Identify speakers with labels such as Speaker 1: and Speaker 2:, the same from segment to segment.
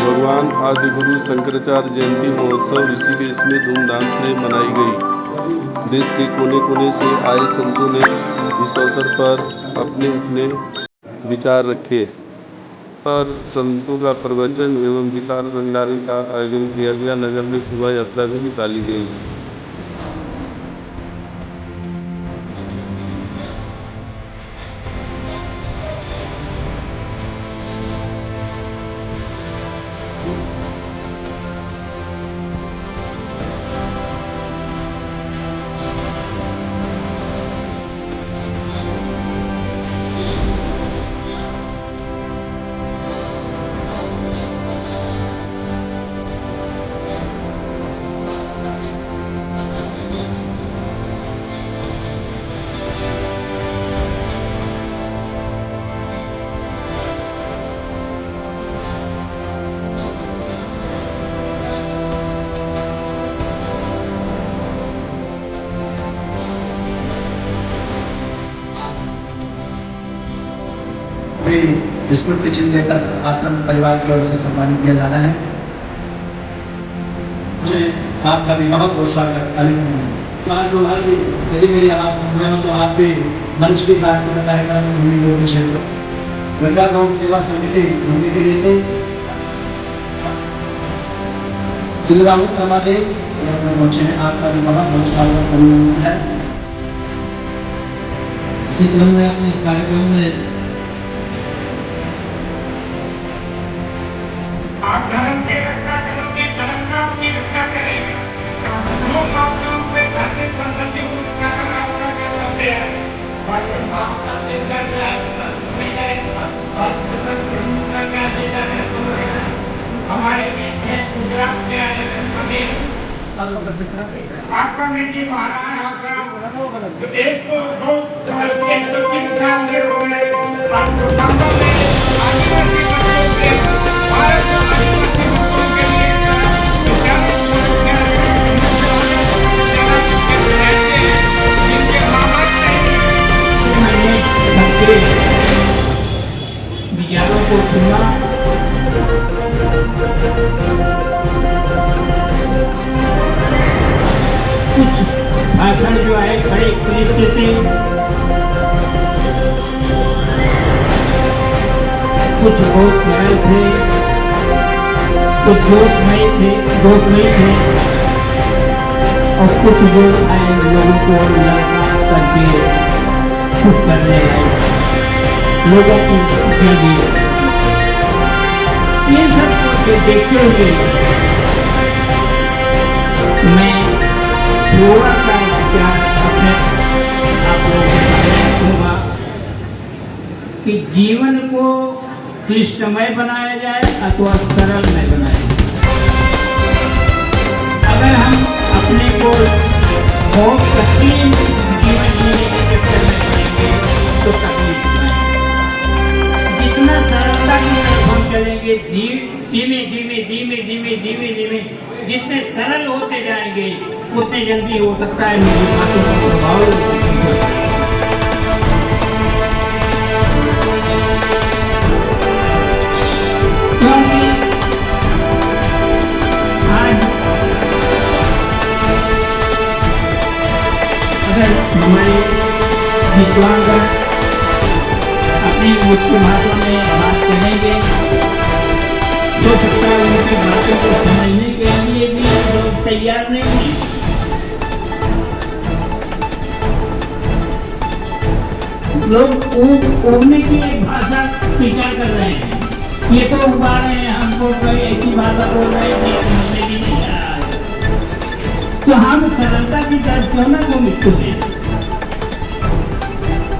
Speaker 1: भगवान आदिगुरु शंकराचार्य जयंती महोत्सव ऋषिकेश में धूमधाम से मनाई गई। देश के कोने कोने से आए संतों ने इस अवसर पर अपने अपने विचार रखे और संतों का प्रवचन एवं विशाल भंडारे का आयोजन किया गया। नगर में शोभा यात्रा भी निकाली गई।
Speaker 2: बिस्कुट की चिन्ह लेकर आश्रम परिवार की ओर से सम्मानित किया जाना है। मुझे आपका भी बहुत बहुत स्वागत। यदि मेरी आवाज सुन रहे हो तो आप भी मंच की कार्यक्रम गंगा गौ सेवा समिति भूमि के लिए राहुल समाधि पहुंचे हैं। आपका भी बहुत बहुत स्वागत है। इसी क्रम में अपने इस कार्यक्रम में
Speaker 3: आप धर्म की रक्षा करोगे, धर्म का आपकी रक्षा करेंगे। लोग आपको धार्मिक संस्कृति को रक्षा करना आपका कर्तव्य है। हमारे बीच में गुजरात से आए आपका मीठी महाराज तो एक तो दो 103 साल के हो गए। आपको संभव है आदिवासी बच्चों के भारत को आदिवासी बच्चों के लिए जिनके माँ बाप विचारों को सुना, कुछ भाषण जो है खड़े खरीदते थे, कुछ बहुत सरल थे, कुछ दोषमय थे और कुछ लोग आए लोगों को लगा करके खुश करने लाए, लोगों को दिल दिए। ये सब को देखते हुए मैं थोड़ा सा विचार अपने आप लोगों को रखूंगा कि जीवन को क्लिष्टमय बनाया जाए अथवा सरलमय बनाया जाए। अगर हम अपने को बहुत कठिन जीवन जीने के चक्कर में पड़ेंगे तो तकलीफ जितना सरलता की तरफ हम चलेंगे, धीमे जितने सरल होते जाएंगे उतने जल्दी हो सकता है मेरी बातों का प्रभाव। हमारे विद्वानगण अपनी मुख्य भाषा में बात करेंगे तो सकता है उनकी बातों को समझने के लिए भी लोग तैयार नहीं हैं। लोग उड़ने की एक भाषा स्वीकार कर रहे हैं। ये तो उगा रहे हैं, हमको कोई ऐसी भाषा बोल रहे हैं समझने भी नहीं आ रहा है। तो हम सरलता की तरफ क्यों ना को मिट्टू दें?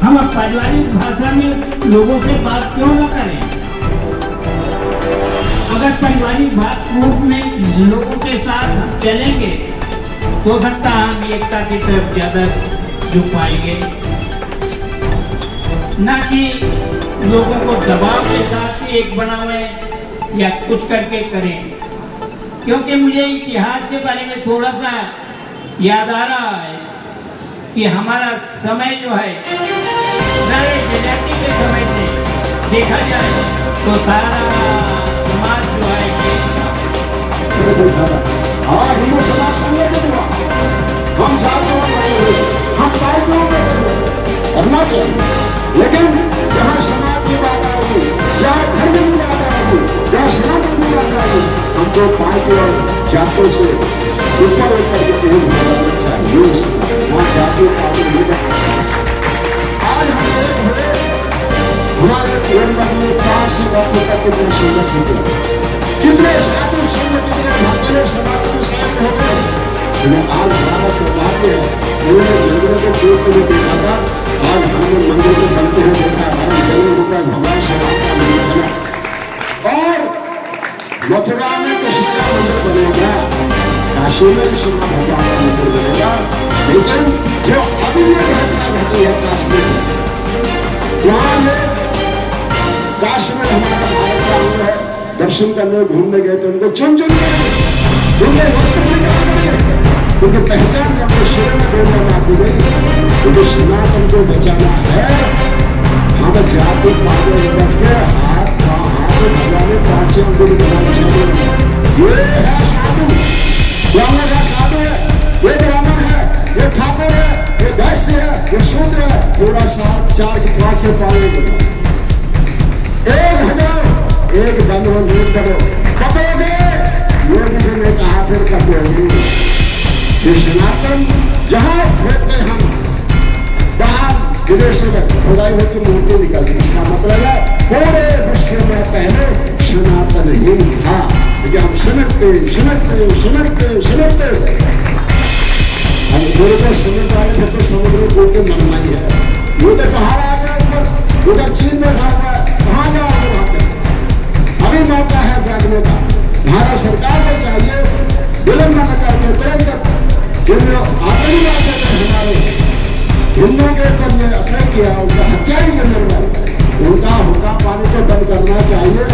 Speaker 3: हम पारिवारिक भाषा में लोगों से बात क्यों न करें? अगर पारिवारिक रूप में लोगों के साथ हम चलेंगे तो सकता है हम एकता की तरफ ज्यादा झुक पाएंगे, ना कि लोगों को दबाव के साथ एक बनावे या कुछ करके करें। क्योंकि मुझे इतिहास के बारे में थोड़ा सा याद आ रहा है कि हमारा समय जो है सारे जनजाति के समय से देखा जाए तो सारा समाज जो है
Speaker 2: देखा था। और हिंदू समाज संगठित हुआ, हम जातियों में नहीं हुए, हम पार्टियों में करना चाहिए। लेकिन जहाँ समाज की बात आएगी, जहाँ धर्म की बात आएगी, जहाँ सनातन की बात आएगी, हमको पार्टी और जातियों से ऊपर उठकर के नहीं बनाना चाहिए। वहाँ जातीय पार्टी नहीं बनना। आज हम एक हुए, हमारे जीवन में 5 वर्षों तक कितने संघर्ष हुए, कितने साधु संघ, कितने भक्तों समाज में शामिल हो गए। लेकिन आज हमारा सौभाग्य है, उन्होंने मंदिरों के देख में देखा था, आज हमने मंदिर के बनते हुए देखा, हमारा जन्म होगा भगवान श्री राम का मंदिर बना। और मथुरा में कृष्ण का मंदिर बनेगा, काशी में भी श्री भगवान का मंदिर बनेगा। लेकिन जो अभी ये घटना घटी है काश्मीर में, वहां में काश्मीर हमारा भारत का अंग है, दर्शन करने घूमने गए तो उनको चुन चुन के उनके वस्त्र उनकी पहचान करके शरीर में बोलना माफी गई। क्योंकि सनातन को बचाना है, हम जाति पागल बच के हाथ भगवान ने 5 अंगुल बनाना चाहिए। ये है साधु, ब्राह्मण का साधु है, ये ब्राह्मण है, ये ठाकुर है, ये वैश्य है, ये शूद्र है, पूरा 7, 4 के 5 के पाले बनो, एक हो जाओ, एक बनो, नील करो, कटोगे। योगी जी ने कहा फिर कटोगी। ये सनातन जहां फेंकते हम, बाहर विदेशों में खुदाई होती मूर्ति निकलती। इसका मतलब है पूरे विश्व में पहले सनातन ही था, लेकिन हम सिमटते सिमटते सिमटते सिमटते हम पूरे को सिमट वाले थे तो समुद्र को के मरना ही है। ये तो पहाड़ आ गया ऊपर, उधर चीन में था, कहाँ जाओगे वहां पे? अभी मौका है जागने का। भारत सरकार को चाहिए विलंब न करके तुरंत जो आतंकवाद हमारे हिंदुओं के ऊपर ने अपने किया, उनका हत्या ही करने वाला, उनका हुक्का पानी को बंद करना चाहिए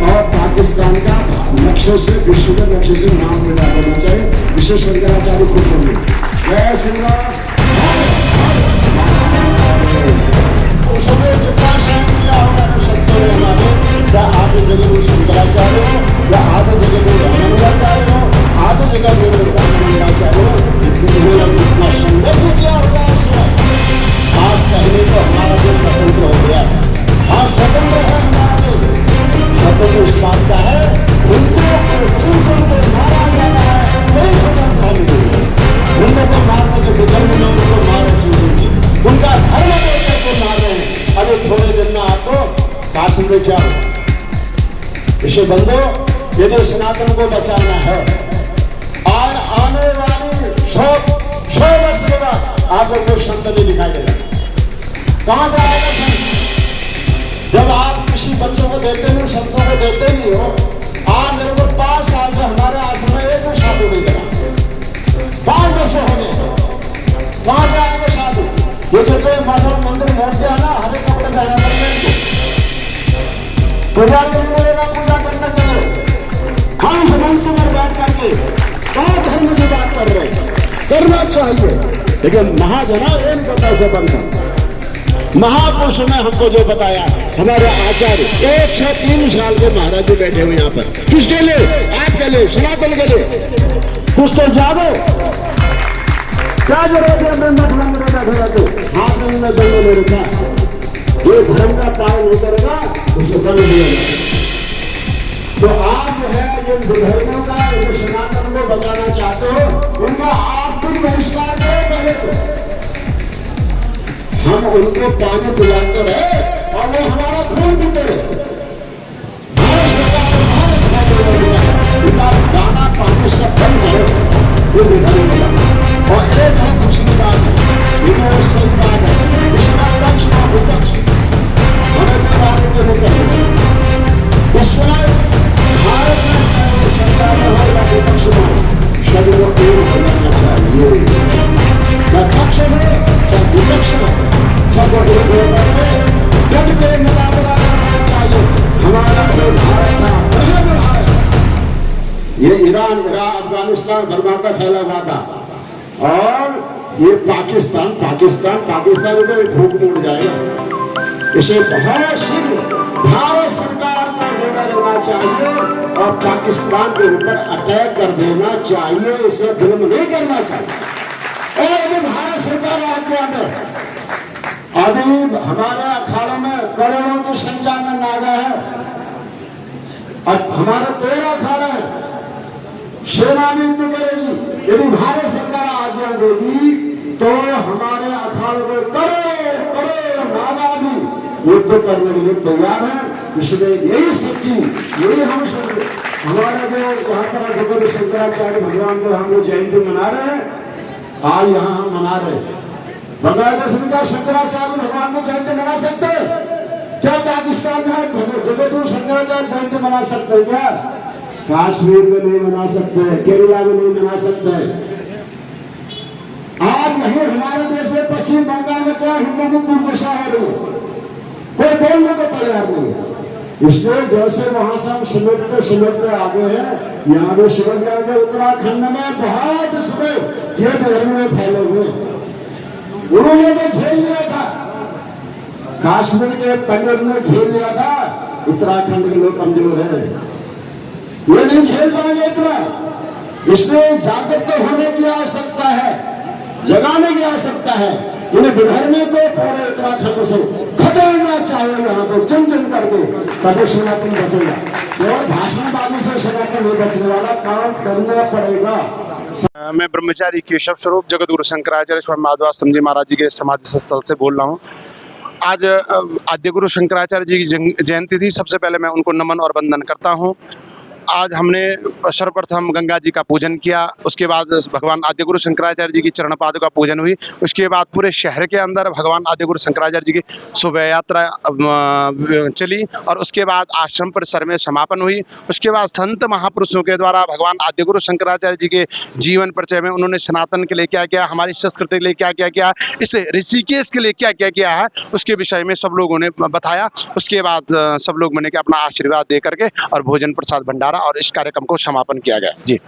Speaker 2: और पाकिस्तान का नक्शे से, विश्व के नक्शे से नाम मिटा देना चाहिए। विशेष शंकराचार्य खुश होंगे। जय श्री राम। उसने जितना सहन किया होगा तो सत्य में हमारे, या आधे जगह में शंकराचार्य हो, या आधे जगह में रामानुजाचार्य हो, आधे जगह में रामानुजाचार्य हो, जितना संघर्ष किया होगा आज पहले तो हमारा देश स्वतंत्र हो गया। आज स्वतंत्र है हमारा देश, स्वतंत्र इस बात का है उनको मारा जाना है, कोई स्वतंत्रता नहीं। उनको को मारने के विधर्म में उनको मारा चाहिए, उनका धर्म देवता को मार रहे हैं। अरे थोड़े दिन में आपको काशी में जाओ, इसे बंदो, यदि सनातन को बचाना है, आने वाली 100 वर्ष के बाद आपको कोई संत नहीं दिखाई देगा। कहां से आएगा संत? जब आप किसी बच्चों को देते नहीं, संतों को देते नहीं हो। आज मेरे को 5 साल से हमारे आश्रम में एक भी साधु नहीं देना, 5 वर्ष हो गए। कहां से आएंगे साधु? ये जो कोई मंदिर मोड़ते हैं ना, हरे कपड़े पहना करके पूजा नहीं बोलेगा, पूजा करना चलो, हम मंच में बैठ करके क्या धर्म की बात कर रहे हैं, करना चाहिए। लेकिन महाजना ये नहीं पता उसे बनता। महापुरुष ने हमको जो बताया, हमारे आचार्य 103 साल के महाराज जी बैठे हुए यहाँ पर, किसके लिए? आपके लिए, सनातन के लिए। कुछ तो जानो, क्या जरूरत है हाथ में जंग ले रखा, ये धर्म का पालन नहीं करेगा उसको दंड दिया जाएगा। तो आप जो है जिन विधर्मियों का, जो सनातन को बचाना चाहते हो, उनका आप खुद बहिष्कार करें पहले तो। हम उनको पानी पिलाते रहे और वो हमारा खून पीते रहे। भारत सरकार बहुत अच्छा उनका दाना पानी सब बंद करो, ये विधर्म मिला। और एक बहुत खुशी की बात है, ये सही बात है, इसका पक्ष का विपक्ष हमें आगे के होकर इस समय भारत में सरकार में हो या विपक्ष में, सभी को एक होना चाहिए। क्या पक्ष है क्या विपक्ष है, सबको एक होकर डट के मुकाबला करना चाहिए। हमारा जो भारत था वह भारत, ये ईरान, इराक, अफगानिस्तान, बर्मा का फैला हुआ था, और ये पाकिस्तान को एक भूख उड़ जाएगा। इसे बहुत शीघ्र भारत सरकार को रहना चाहिए और पाकिस्तान के ऊपर अटैक कर देना चाहिए, इसे जुल्म नहीं करना चाहिए। और अभी भारत सरकार राज्य में अभी हमारे अखाड़ों में करोड़ों की संख्या में नागा है और हमारे 13 अखाड़े हैं। सेना भी युद्ध करेगी, यदि भारत सरकार आज्ञा देगी तो हमारे अखाड़ों के करोड़ नागा भी युद्ध करने के लिए तैयार है। इसलिए यही सच्ची, यही हम सब हमारे जो यहाँ पर जगत शंकराचार्य भगवान को हम लोग जयंती मना रहे हैं, आज यहाँ हम मना रहे हैं। बांग्लादेश में क्या शंकराचार्य भगवान को जयंती मना सकते हैं? क्या पाकिस्तान में जगत शंकराचार्य जयंती मना सकते हैं? क्या काश्मीर में नहीं मना सकते, केरला में नहीं मना सकते। आज नहीं हमारे देश में पश्चिम बंगाल में क्या हिंदू की दुर्दशा हो रही है, कोई बोलने को तैयार नहीं है। इसलिए जैसे वहां से हम सिमटते आगे हैं, यहाँ भी सिमट जाएंगे। उत्तराखंड में बहुत समय ये धर्म में फैले हुए, उन्होंने तो झेल लिया था, काश्मीर के पंजाब में झेल लिया था, उत्तराखंड के लोग कमजोर है, ये नहीं झेल पाएंगे इतना। इसलिए जागृत होने की आवश्यकता है, जगाने की आवश्यकता है। इन्हें विधर्मी को पूरे उत्तराखंड से खदेड़ना चाहिए, यहाँ से चुन करके, तभी सनातन बचेगा। और भाषणबाजी से सनातन नहीं बचने वाला, काम करना पड़ेगा।
Speaker 4: मैं ब्रह्मचारी केशव स्वरूप जगत गुरु शंकराचार्य स्वामी माधवाश्रम जी महाराज जी के समाधि स्थल से बोल रहा हूँ। आज आद्य गुरु शंकराचार्य जी की जयंती थी। सबसे पहले मैं उनको नमन और वंदन करता हूँ। आज हमने सर्वप्रथम गंगा जी का पूजन किया, उसके बाद भगवान आद्य गुरु शंकराचार्य जी की चरण पाद का पूजन हुई। उसके बाद पूरे शहर के अंदर भगवान आद्य गुरु शंकराचार्य जी की शोभा यात्रा चली और उसके बाद आश्रम परिसर में समापन हुई। उसके बाद संत महापुरुषों के द्वारा भगवान आद्य गुरु शंकराचार्य जी के जीवन परिचय में उन्होंने सनातन के लिए क्या किया, हमारी संस्कृति के लिए क्या क्या किया, इस ऋषिकेश के लिए क्या क्या किया है, उसके विषय में सब लोगों ने बताया। उसके बाद सब लोग मैंने अपना आशीर्वाद दे करके और भोजन प्रसाद भंडारा और इस कार्यक्रम को समापन किया गया। जी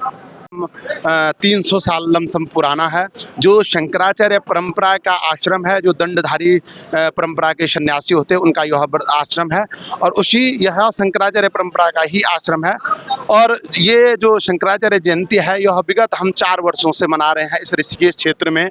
Speaker 4: 300 साल लमसम पुराना है, जो शंकराचार्य परंपरा का आश्रम है, जो दंडधारी परंपरा के सन्यासी होते हैं उनका यह आश्रम है और उसी यह शंकराचार्य परंपरा का ही आश्रम है। और ये जो शंकराचार्य जयंती है यह विगत हम 4 वर्षों से मना रहे हैं इस ऋषिकेश क्षेत्र में,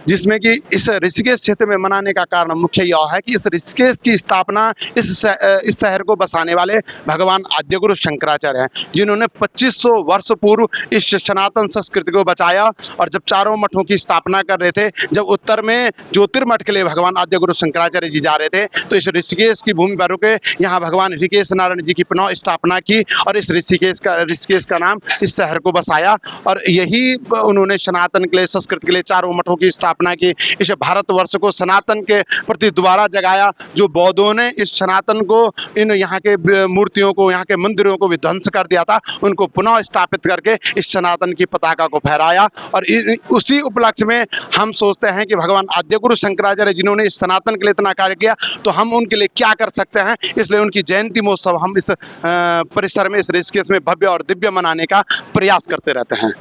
Speaker 4: जिसमें कि इस ऋषिकेश क्षेत्र में मनाने का कारण मुख्य यह है कि इस ऋषिकेश की स्थापना इस शहर को बसाने वाले भगवान आद्य गुरु शंकराचार्य हैं, जिन्होंने 2500 वर्ष पूर्व इस सनातन संस्कृति को बचाया। और जब चारों मठों की स्थापना कर रहे थे, जब उत्तर में ज्योतिर्मठ के लिए भगवान आद्य गुरु शंकराचार्य जी जा रहे थे, तो इस ऋषिकेश की भूमि पर रुके, यहाँ भगवान ऋषिकेश नारायण जी की पुनः स्थापना की और इस ऋषिकेश का नाम इस शहर को बसाया। और यही उन्होंने सनातन के लिए, संस्कृति के लिए चारों मठों की स्थापना की। इस भारतवर्ष को सनातन के प्रति दोबारा जगाया। जो बौद्धों ने इस सनातन को, इन यहाँ के मूर्तियों को, यहाँ के मंदिरों को विध्वंस कर दिया था, उनको पुनः स्थापित करके इस सनातन की पताका को फहराया। और उसी उपलक्ष्य में हम सोचते हैं कि भगवान आद्य गुरु शंकराचार्य जिन्होंने इस सनातन के लिए इतना कार्य किया, तो हम उनके लिए क्या कर सकते हैं। इसलिए उनकी जयंती महोत्सव हम इस परिसर में, इस ऋषिकेश में भव्य और दिव्य मनाने का प्रयास करते रहते हैं।